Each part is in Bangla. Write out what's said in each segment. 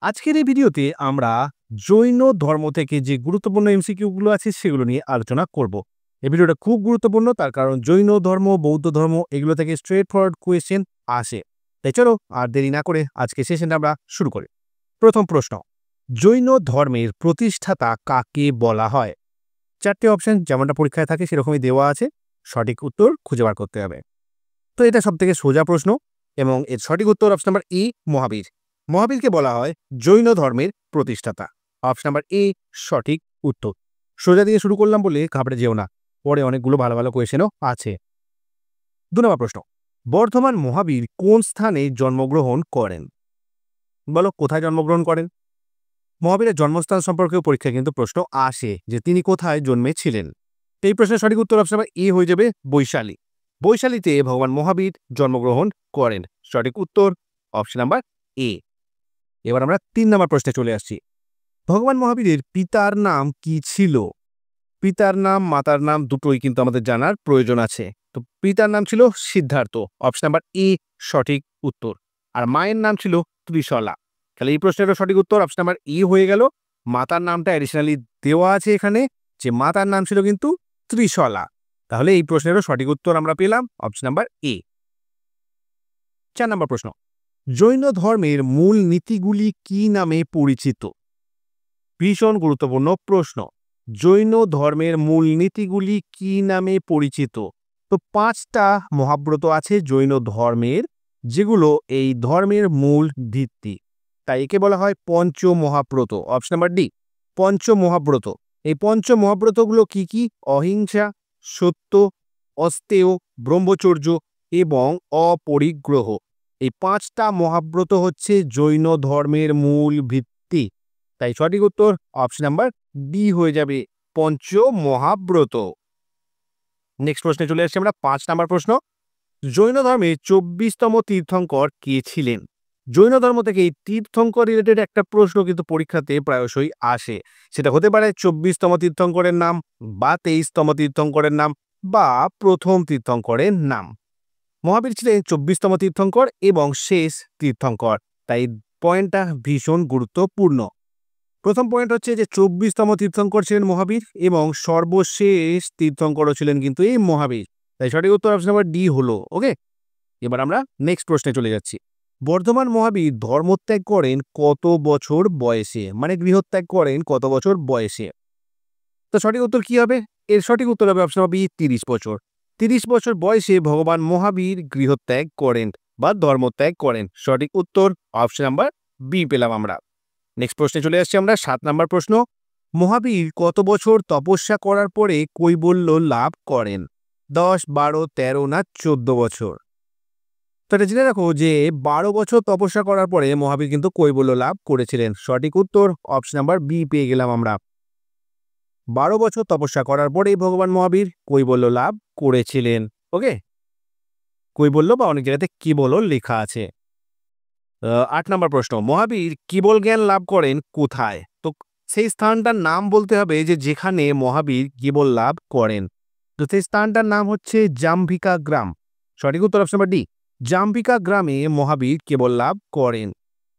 আজকের এই ভিডিওতে আমরা জৈন ধর্ম থেকে যে গুরুত্বপূর্ণ এমসিকিউ গুলো আছে সেগুলো নিয়ে আলোচনা করব। এই ভিডিওটা খুব গুরুত্বপূর্ণ, তার কারণ জৈন ধর্ম, বৌদ্ধ ধর্ম এগুলো থেকে স্ট্রেট ফরওয়ার্ড কোয়েশ্চেন আসে। তাই চলো আর দেরি না করে আজকে সেশনটা আমরা শুরু করি। প্রথম প্রশ্ন, জৈন ধর্মের প্রতিষ্ঠাতা কাকে বলা হয়? চারটে অপশন যেমনটা পরীক্ষায় থাকে সেরকমই দেওয়া আছে, সঠিক উত্তর খুঁজে বার করতে হবে। তো এটা সবথেকে সোজা প্রশ্ন এবং এর সঠিক উত্তর অপশন নাম্বার এ, মহাবীর। মহাবীরকে বলা হয় জৈন ধর্মের প্রতিষ্ঠাতা। অপশন নাম্বার এ সঠিক উত্তর। সোজা দিয়ে শুরু করলাম বলে ঘাবড়ে যেও না, পরে অনেকগুলো ভালো ভালো কোয়েশ্চেনও আছে। 2 নম্বর প্রশ্ন, বর্ধমান মহাবীর কোন স্থানে জন্মগ্রহণ করেন? বলো কোথায় জন্মগ্রহণ করেন? মহাবীরের জন্মস্থান সম্পর্কেও পরীক্ষায় কিন্তু প্রশ্ন আসে যে তিনি কোথায় জন্মেছিলেন। এই প্রশ্নের সঠিক উত্তর অপশন নাম্বার এ হয়ে যাবে বৈশালী। বৈশালীতে ভগবান মহাবীর জন্মগ্রহণ করেন। সঠিক উত্তর অপশন নাম্বার এ। এবার আমরা 3 নম্বর প্রশ্নে চলে আসছি। ভগবান মহাবীরের পিতার নাম কি ছিল? পিতার নাম মাতার নাম দুটোই কিন্তু আমাদের জানার প্রয়োজন আছে। তো পিতার নাম ছিল সিদ্ধার্থ, অপশন নাম্বার এ সঠিক উত্তর। আর মায়ের নাম ছিল ত্রিশলা। তাহলে এই প্রশ্নেরও সঠিক উত্তর অপশন নাম্বার ই হয়ে গেল। মাতার নামটা অ্যাডিশনালি দেওয়া আছে এখানে, যে মাতার নাম ছিল কিন্তু ত্রিশলা। তাহলে এই প্রশ্নেরও সঠিক উত্তর আমরা পেলাম অপশন নাম্বার এ। 4 নম্বর প্রশ্ন, জৈন ধর্মের মূল নীতিগুলি কি নামে পরিচিত? ভীষণ গুরুত্বপূর্ণ প্রশ্ন। জৈন ধর্মের মূল নীতিগুলি কি নামে পরিচিত? তো 5টা মহাব্রত আছে জৈন ধর্মের, যেগুলো এই ধর্মের মূল ভিত্তি। তাই একে বলা হয় পঞ্চ মহাব্রত। অপশন নাম্বার ডি পঞ্চ মহাব্রত। এই পঞ্চ মহাব্রতগুলো কি কি? অহিংসা, সত্য, অস্তেয়, ব্রহ্মচর্য এবং অপরিগ্রহ। এই 5টা মহাব্রত হচ্ছে জৈন ধর্মের মূল ভিত্তি। তাই সঠিক উত্তর অপশন নাম্বার ডি হয়ে যাবে, পঞ্চ মহাব্রত। নেক্সট প্রশ্নে চলে আসছি আমরা 5 নাম্বার প্রশ্ন, জৈন ধর্মে 24তম তীর্থঙ্কর কে ছিলেন? জৈন ধর্ম থেকে এই তীর্থঙ্কর রিলেটেড একটা প্রশ্ন কিন্তু পরীক্ষাতে প্রায়শই আসে। সেটা হতে পারে 24তম তীর্থঙ্করের নাম, বা 23তম তীর্থঙ্করের নাম, বা প্রথম তীর্থঙ্করের নাম। মহাবীর ছিলেন 24তম তীর্থঙ্কর এবং শেষ তীর্থঙ্কর। তাই পয়েন্টটা ভীষণ গুরুত্বপূর্ণ। প্রথম পয়েন্ট হচ্ছে যে 24তম তীর্থঙ্কর ছিলেন মহাবীর এবং সর্বশেষ তীর্থঙ্করও ছিলেন কিন্তু এই মহাবীর। তাই সঠিক উত্তর অপশন নাম্বার ডি হলো। ওকে, এবার আমরা নেক্সট প্রশ্নে চলে যাচ্ছি। বর্ধমান মহাবীর ধর্মত্যাগ করেন কত বছর বয়সে? মানে গৃহত্যাগ করেন কত বছর বয়সে? তো সঠিক উত্তর কি হবে? এর সঠিক উত্তর হবে অপশন বি 30 বছর। 30 বছর বয়সে ভগবান মহাবীর গৃহত্যাগ করেন বা ধর্মত্যাগ করেন। সঠিক উত্তর অপশন নাম্বার বি পেলাম আমরা। নেক্সট প্রশ্নে চলে আসছি আমরা 7 নাম্বার প্রশ্ন, মহাবীর কত বছর তপস্যা করার পরে কৈবল্য লাভ করেন? 10, 12, 13 না 14 বছর? তো এটা জেনে রাখো যে 12 বছর তপস্যা করার পরে মহাবীর কিন্তু কৈবল্য লাভ করেছিলেন। সঠিক উত্তর অপশন নাম্বার বি পেয়ে গেলাম আমরা। 12 বছর তপস্যা করার পরেই ভগবান মহাবীর কৈবল্য লাভ করেছিলেন। ওকে, কৈবল্য বা অনেক জায়গাতে কেবল লেখা আছে। 8 নম্বর প্রশ্ন, মহাবীর কেবল জ্ঞান লাভ করেন কোথায়? তো সেই স্থানটার নাম বলতে হবে যে যেখানে মহাবীর কেবল লাভ করেন। তো সেই স্থানটার নাম হচ্ছে জাম্ভিকা গ্রাম। সঠিক উত্তর অপশন নাম্বার ডি, জাম্ভিকা গ্রামে মহাবীর কেবল লাভ করেন।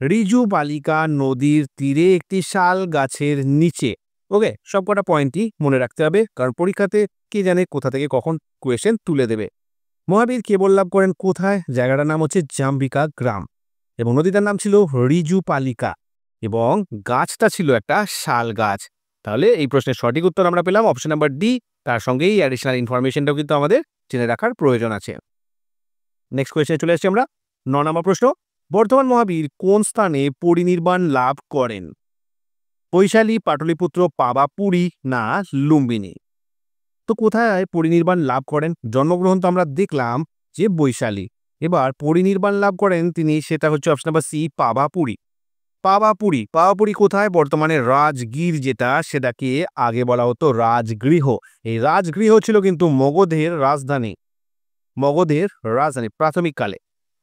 রিজু বালিকা নদীর তীরে একটি শাল গাছের নিচে। ওকে, সবকটা পয়েন্টই মনে রাখতে হবে, কারণ পরীক্ষাতে কে জানে কোথা থেকে কখন কোয়েশ্চেন তুলে দেবে। মহাবীর কেবল লাভ করেন কোথায়? জায়গাটার নাম হচ্ছে জাম্ভিকা গ্রাম এবং নদীটার নাম ছিল রিজু পালিকা এবং গাছটা ছিল একটা শাল গাছ। তাহলে এই প্রশ্নের সঠিক উত্তর আমরা পেলাম অপশন নাম্বার ডি। তার সঙ্গেই অ্যাডিশনাল ইনফরমেশনটাও কিন্তু আমাদের জেনে রাখার প্রয়োজন আছে। নেক্সট কোয়েশ্চনে চলে আসছি আমরা 9 নম্বর প্রশ্ন, বর্ধমান মহাবীর কোন স্থানে পরিনির্বাণ লাভ করেন? বৈশালী, পাটলিপুত্র, পাবাপুরী না লুম্বিনী? তো কোথায় পরিনির্বাণ লাভ করেন? জন্মগ্রহণ তো আমরা দেখলাম যে বৈশালী। এবার পরিনির্বাণ লাভ করেন তিনি, সেটা হচ্ছে অপশন নাম্বার সি পাবাপুরী। পাবাপুরী কোথায়? বর্তমানে রাজগীর, যেটা সেটাকে আগে বলা হতো রাজগৃহ। এই রাজগৃহ ছিল কিন্তু মগধের রাজধানী। মগধের রাজধানী প্রাথমিককালে,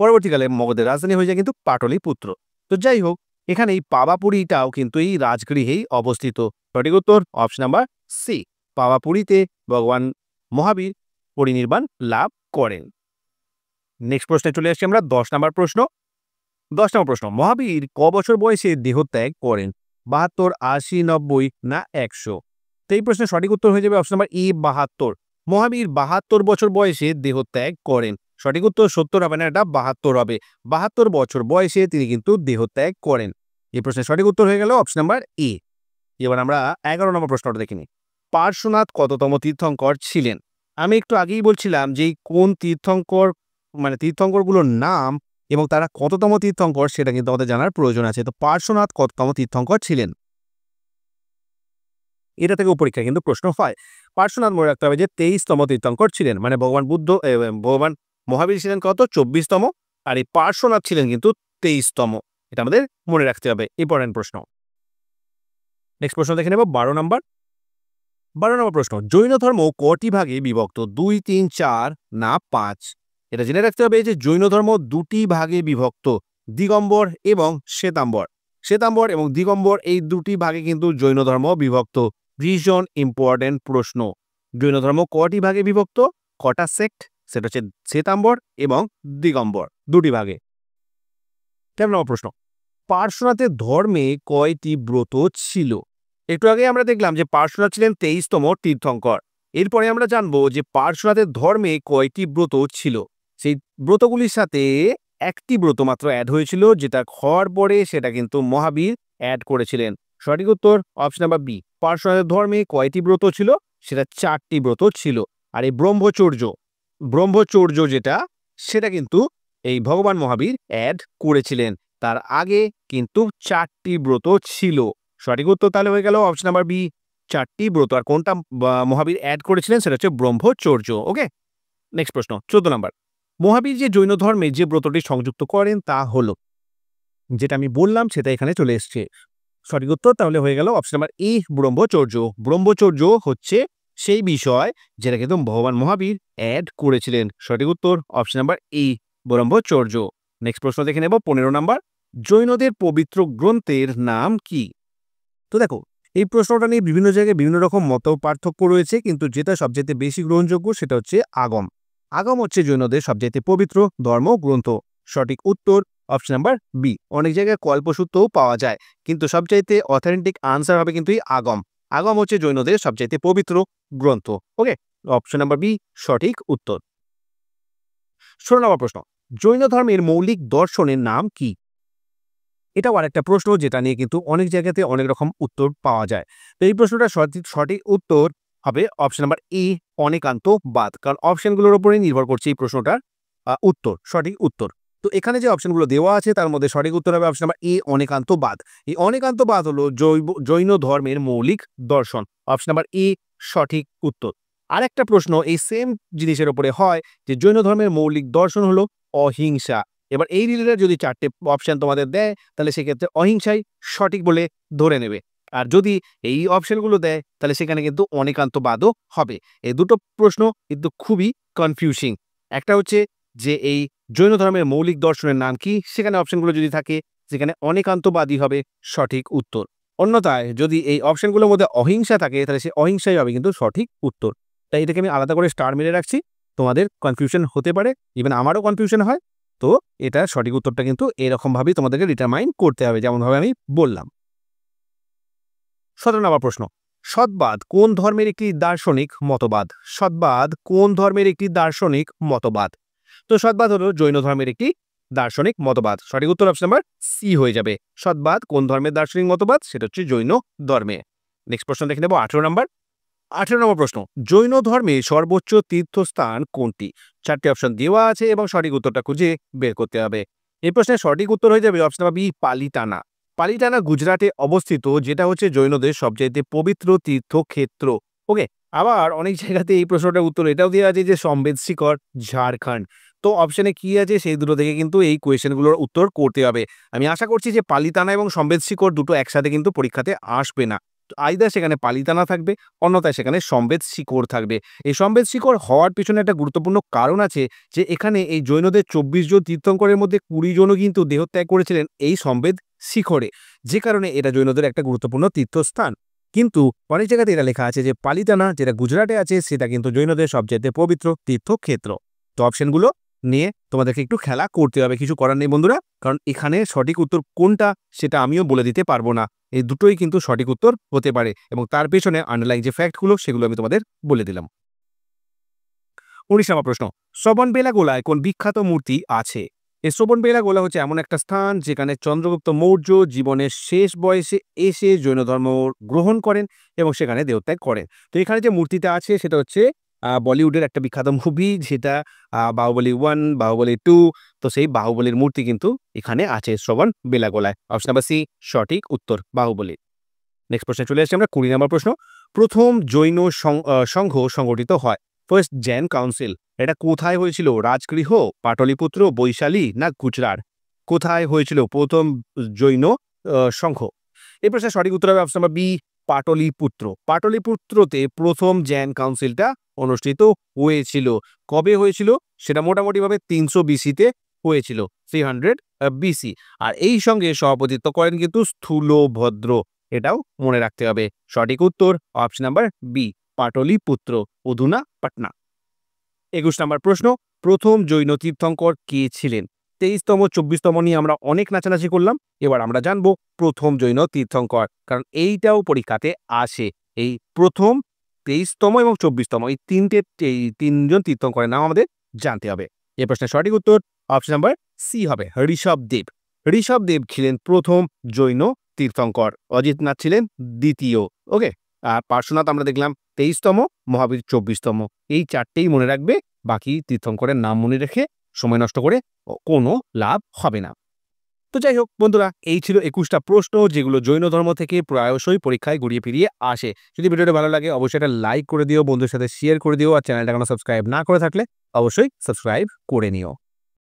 পরবর্তীকালে মগধের রাজধানী হয়ে যায় কিন্তু পাটলিপুত্র। তো যাই হোক, এখানে এই পাবাপুরীটাও কিন্তু এই রাজগৃহেই অবস্থিত। সঠিক উত্তর অপশন নাম্বার সি, পাবাপুরীতে ভগবান মহাবীর পরিনির্বাণ লাভ করেন। নেক্সট প্রশ্নে চলে আসছি আমরা 10 নম্বর প্রশ্ন, 10 নম্বর প্রশ্ন, মহাবীর ক বছর বয়সে দেহত্যাগ করেন? 72, 80, 90 না 100? তো এই প্রশ্নের সঠিক উত্তর হয়ে যাবে অপশন নাম্বার ই 72। মহাবীর 72 বছর বয়সে দেহত্যাগ করেন। সঠিক উত্তর 70 হবে না, এটা 72 হবে। 72 বছর বয়সে তিনি কিন্তু দেহত্যাগ করেন। এই প্রশ্নের সঠিক উত্তর হয়ে গেল অপশন নাম্বার এ। এবার আমরা 11 নম্বর প্রশ্নটা দেখে নিই। পার্শ্বনাথ কততম তীর্থঙ্কর ছিলেন? আমি একটু আগেই বলছিলাম যে কোন তীর্থঙ্কর, মানে তীর্থঙ্করগুলোর নাম এবং তারা কততম তীর্থঙ্কর সেটা কিন্তু আমাদের জানার প্রয়োজন আছে। তো পার্শ্বনাথ কততম তীর্থঙ্কর ছিলেন, এটা থেকেও পরীক্ষায় কিন্তু প্রশ্ন হয়। পার্শ্বনাথ মনে রাখতে হবে যে 23তম তীর্থঙ্কর ছিলেন, মানে ভগবান বুদ্ধ ভগবান মহাবীর ছিলেন কত, 24তম, আর এই পার্শ্বনাথ ছিলেন কিন্তু 23তম। এটা আমাদের মনে রাখতে হবে, ইম্পর্টেন্ট প্রশ্ন। নেক্সট প্রশ্ন দেখে নেব 12 নম্বর। 12 নম্বর প্রশ্ন, জৈন ধর্ম কটি ভাগে বিভক্ত? 2, 3, 4 না 5? এটা জেনে রাখতে হবে যে জৈন ধর্ম দুটি ভাগে বিভক্ত, দিগম্বর এবং শ্বেতাম্বর। শ্বেতাম্বর এবং দিগম্বর এই দুটি ভাগে কিন্তু জৈন ধর্ম বিভক্ত। ভীষণ ইম্পর্টেন্ট প্রশ্ন। জৈন ধর্ম কটি ভাগে বিভক্ত, কটা সেক্ট, সেটা হচ্ছে শ্বেতাম্বর এবং দিগম্বর, দুটি ভাগে। 13 নম্বর প্রশ্ন, পার্শ্বনাথের ধর্মে কয়টি ব্রত ছিল? একটু আগে আমরা দেখলাম যে পার্শ্বনাথ ছিলেন 23তম তীর্থঙ্কর। এরপরে আমরা জানবো যে পার্শ্বনাথের ধর্মে কয়টি ব্রত ছিল। সেই ব্রতগুলির সাথে একটি ব্রত মাত্র অ্যাড হয়েছিল, যেটা হওয়ার পরে সেটা কিন্তু মহাবীর অ্যাড করেছিলেন। সঠিক উত্তর অপশন নাম্বার বি। পার্শ্বনাথের ধর্মে কয়টি ব্রত ছিল? সেটা 4টি ব্রত ছিল। আর এই ব্রহ্মচর্য যেটা, সেটা কিন্তু এই ভগবান মহাবীর অ্যাড করেছিলেন। তার আগে কিন্তু 4টি ব্রত ছিল। সঠিক উত্তর তাহলে হয়ে গেল অপশন নাম্বার বি, 4টি ব্রত। আর কোনটা মহাবীর অ্যাড করেছিলেন সেটা হচ্ছে ব্রহ্মচর্য। ওকে, নেক্সট প্রশ্ন 14 নম্বর। মহাবীর যে জৈন ধর্মে যে ব্রতটি সংযুক্ত করেন তা হলো, যেটা আমি বললাম সেটা এখানে চলে এসছে। সঠিক উত্তর তাহলে হয়ে গেল অপশন নাম্বার ই, ব্রহ্মচর্য। ব্রহ্মচর্য হচ্ছে সেই বিষয় যেটা কিন্তু ভগবান মহাবীর অ্যাড করেছিলেন। সঠিক উত্তর অপশন নাম্বার ই, ব্রহ্মচর্য। নেক্সট প্রশ্ন দেখে নেব 15 নম্বর। জৈনদের পবিত্র গ্রন্থের নাম কি? তো দেখো, এই প্রশ্নটা নিয়ে বিভিন্ন জায়গায় বিভিন্ন রকম মত পার্থক্য রয়েছে, কিন্তু যেটা সবচেয়ে বেশি গ্রহণযোগ্য সেটা হচ্ছে আগম। আগম হচ্ছে জৈনদের সবচেয়ে পবিত্র ধর্মগ্রন্থ। সঠিক উত্তর অপশন নাম্বার বি। অনেক জায়গায় কল্পসূত্রও পাওয়া যায়, কিন্তু সবচাইতে অথেন্টিক আনসার হবে কিন্তু আগম। আগম হচ্ছে জৈনদের সবচাইতে পবিত্র গ্রন্থ। ওকে, অপশন নাম্বার বি সঠিক উত্তর। 16 নম্বর প্রশ্ন, জৈন ধর্মের মৌলিক দর্শনের নাম কি? এটাও আরেকটা প্রশ্ন যেটা নিয়ে কিন্তু অনেক জায়গাতে অনেক রকম উত্তর পাওয়া যায়। তো এই প্রশ্নটা সঠিক উত্তর হবে অপশন নাম্বার এ, অনেকান্তবাদ। কারণ অপশনগুলোর উপরে নির্ভর করছে এই প্রশ্নটার উত্তর, সঠিক উত্তর। তো এখানে যে অপশনগুলো দেওয়া আছে তার মধ্যে সঠিক উত্তর হবে অপশন নাম্বার এ, অনেকান্তবাদ। এই অনেকান্তবাদ হলো জৈন ধর্মের মৌলিক দর্শন। অপশন নাম্বার এ সঠিক উত্তর। আরেকটা প্রশ্ন এই সেম জিনিসের উপরে হয় যে জৈন ধর্মের মৌলিক দর্শন হলো অহিংসা। এবার এই রিলেটেড যদি 4টে অপশন তোমাদের দেয় তাহলে সেক্ষেত্রে অহিংসাই সঠিক বলে ধরে নেবে। আর যদি এই অপশনগুলো দেয় তাহলে সেখানে কিন্তু অনেকান্তবাদও হবে। এই দুটো প্রশ্ন কিন্তু খুবই কনফিউজিং। একটা হচ্ছে যে এই জৈন ধর্মের মৌলিক দর্শনের নাম কি, সেখানে অপশনগুলো যদি থাকে সেখানে অনেকান্তবাদী হবে সঠিক উত্তর। অন্যথায় যদি এই অপশনগুলোর মধ্যে অহিংসা থাকে তাহলে সে অহিংসাই হবে কিন্তু সঠিক উত্তর। তাই এটাকে আমি আলাদা করে স্টার মেরে রাখছি। তোমাদের কনফিউশন হতে পারে, ইভেন আমারও কনফিউশন হয়। তো এটা সঠিক উত্তরটা কিন্তু এরকমভাবেই তোমাদেরকে ডিটারমাইন করতে হবে, যেমনভাবে আমি বললাম। 17 নম্বর প্রশ্ন, সৎবাদ কোন ধর্মের একটি দার্শনিক মতবাদ? সৎবাদ কোন ধর্মের একটি দার্শনিক মতবাদ? তো সৎবাদ হলো জৈন ধর্মের একটি দার্শনিক মতবাদ। সঠিক উত্তর অপশন নাম্বার সি হয়ে যাবে। সৎবাদ কোন ধর্মের দার্শনিক মতবাদ? সেটা হচ্ছে জৈন ধর্মে। নেক্সট প্রশ্ন দেখে নেব 18 নম্বর। 18 নম্বর প্রশ্ন, জৈন ধর্মে সর্বোচ্চ তীর্থস্থান কোনটি? 4টি অপশন দেওয়া আছে এবং সঠিক উত্তরটা খুঁজে বের করতে হবে। এই প্রশ্নের সঠিক উত্তর হয়ে যাবে অপশন নাম্বার বি, পালিটানা। পালিটানা গুজরাটে অবস্থিত, যেটা হচ্ছে জৈনদের সবচাইতে পবিত্র তীর্থক্ষেত্র। ওকে, আবার অনেক জায়গাতে এই প্রশ্নটার উত্তর এটাও দেওয়া আছে যে সম্বেদ শিখর, ঝাড়খণ্ড। তো অপশনে কি আছে সেই দুটো থেকে কিন্তু এই কোয়েশ্চেনগুলোর উত্তর করতে হবে। আমি আশা করছি যে পালিতানা এবং সম্বেদ শিখর দুটো একসাথে কিন্তু পরীক্ষাতে আসবে না। আইদার সেখানে পালিতানা থাকবে, অন্যথায় সেখানে সম্বেদ শিখর থাকবে। এই সম্বেদ শিখর হওয়ার পিছনে একটা গুরুত্বপূর্ণ কারণ আছে, যে এখানে এই জৈনদের 24 জন তীর্থঙ্করের মধ্যে 20 জনও কিন্তু দেহত্যাগ করেছিলেন এই সম্বেদ শিখরে, যে কারণে এটা জৈনদের একটা গুরুত্বপূর্ণ তীর্থস্থান। কিন্তু অনেক জায়গাতে এটা লেখা আছে যে পালিতানা, যেটা গুজরাটে আছে, সেটা কিন্তু জৈনদের সবচেয়ে পবিত্র তীর্থক্ষেত্র। তো অপশনগুলো নিয়ে তোমাদেরকে একটু খেলা করতে হবে, কিছু করার নেই বন্ধুরা, কারণ এখানে সঠিক উত্তর কোনটা সেটা আমিও বলে দিতে পারবো না। এই দুটোই কিন্তু সঠিক উত্তর হতে পারে এবং তার পেছনে আন্ডারলাইন যে ফ্যাক্টগুলো সেগুলো আমি তোমাদের বলে দিলাম। 19 নম্বর প্রশ্ন, শ্রবণবেলাগোলায় কোন বিখ্যাত মূর্তি আছে? এই শ্রবণবেলাগোলা হচ্ছে এমন একটা স্থান যেখানে চন্দ্রগুপ্ত মৌর্য জীবনের শেষ বয়সে এসে জৈন ধর্ম গ্রহণ করেন এবং সেখানে দেহত্যাগ করেন। তো এখানে যে মূর্তিটা আছে সেটা হচ্ছে বলিউডের একটা বিখ্যাত মুভি, যেটা বাহুবলী 1, বাহুবলী 2। তো সেই বাহুবলীর মূর্তি কিন্তু এখানে আছে শ্রবণবেলাগোলায়। অপশন নাম্বার সি সঠিক উত্তর, বাহুবলী। নেক্সট প্রশ্নে চলে আসছি আমরা। 20 নম্বর প্রশ্ন, প্রথম জৈন সংঘ সংগঠিত হয়, ফার্স্ট জৈন কাউন্সিল, এটা কোথায় হয়েছিল? রাজগৃহ, পাটলিপুত্র, বৈশালী না গুজরাট? কোথায় হয়েছিল প্রথম জৈন সংঘ? এই প্রশ্নের সঠিক উত্তর হবে অপশন নাম্বার বি, পাটলিপুত্র। পাটলিপুত্রতে প্রথম জৈন কাউন্সিলটা অনুষ্ঠিত হয়েছিল। কবে হয়েছিল? সেটা মোটামুটিভাবে 300 বিসিতে হয়েছিল, 300 বিসি। আর এই সঙ্গে সভাপতিত্ব করেন কিন্তু স্থূলভদ্র, এটাও মনে রাখতে হবে। সঠিক উত্তর অপশন নাম্বার বি, পাটলিপুত্র, অধুনা পাটনা। 21 নম্বর প্রশ্ন, প্রথম জৈন তীর্থঙ্কর কে ছিলেন? 23তম 24তম নিয়ে আমরা অনেক নাচানাচি করলাম, এবার আমরা জানবো প্রথম জৈন তীর্থঙ্কর, কারণ এইটাও পরীক্ষাতে আসে। এই প্রথম, 23তম এবং 24তম এই তিনজন তীর্থঙ্করের নাম আমাদের জানতে হবে। এই প্রশ্নের সঠিক উত্তর অপশন নাম্বার সি হবে, ঋষভদেব। ঋষভদেব ছিলেন প্রথম জৈন তীর্থঙ্কর, অজিতনাথ ছিলেন দ্বিতীয়। ওকে, আর পার্শ্বনাথ আমরা দেখলাম 23তম, মহাবীর 24তম। এই চারটেই মনে রাখবে, বাকি তীর্থঙ্করের নাম মনে রেখে সময় নষ্ট করে কোনো লাভ হবে না। তো যাই হোক বন্ধুরা, এই ছিল 21টা প্রশ্ন যেগুলো জৈন ধর্ম থেকে প্রায়শই পরীক্ষায় ঘুরিয়ে ফিরিয়ে আসে। যদি ভিডিওটা ভালো লাগে অবশ্যই একটা লাইক করে দিও, বন্ধুদের সাথে শেয়ার করে দিও, আর চ্যানেলটা এখনো সাবস্ক্রাইব না করে থাকলে অবশ্যই সাবস্ক্রাইব করে নিও।